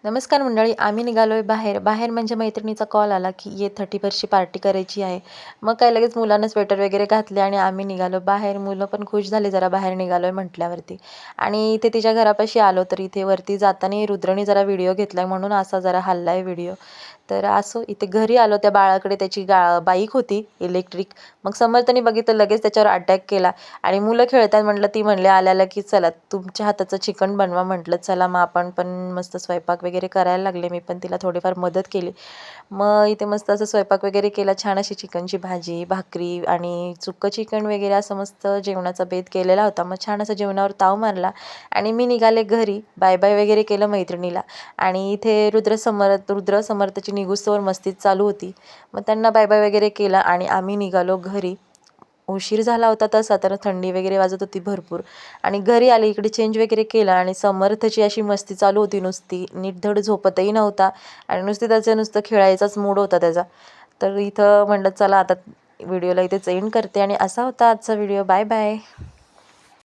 नमस्कार मंडळी, आम्ही निघालोय बाहेर. बाहेर म्हणजे मैत्रिणीचा कॉल आला, की ये 31st पार्टी करायची आहे. मग काय लगेच मुलांना स्वेटर वगैरे घातले आणि आम्ही निघालो बाहेर. मुलं पण खुश झाली जरा बाहेर निघालोय म्हटल्यावरती. आणि इथे तिच्या घरापाशी आलो तर इथे वरती जाताना रुद्रनी जरा व्हिडिओ घेतलाय म्हणून असा जरा हललाय व्हिडिओ. तर असो इथे घरी आलो त्या बाळाकडे त्याची बाईक होती इलेक्ट्रिक. मग समर्थनी बघितलं लगेच त्याच्यावर अटॅक केला आणि मुलं खेळतात म्हटलं ती म्हणले आल्याला की चला तुमच्या हाताचं चिकन बनवा म्हटलं. चला मग आपण पण मस्त स्वयंपाक वगैरे करायला लागले. मी पण तिला थोडीफार मदत केली. मग इथे मस्त असं स्वयंपाक वगैरे केला. छान अशी चिकनची भाजी, भाकरी आणि सुक्कं चिकन वगैरे असं मस्त जेवणाचा बेत केलेला होता. मग छान असं जेवणावर ताव मारला आणि मी निघाले घरी. बाय बाय वगैरे केलं मैत्रिणीला. आणि इथे रुद्र समर्थची निघुस्तवर मस्तीच चालू होती. मग त्यांना बाय बाय वगैरे केलं आणि आम्ही निघालो घरी. उशीर झाला होता तसा तर थंडी वगैरे वाजत होती भरपूर. आणि घरी आले इकडे चेंज वगैरे केला आणि समर्थची अशी मस्ती चालू होती नुसती. नीट धड झोपतही नव्हता आणि नुसतं खेळायचाच मूड होता त्याचा. तर इथं म्हणलं चला आता व्हिडिओला इथेच एंड करते आणि असा होता आजचा व्हिडिओ. Bye bye.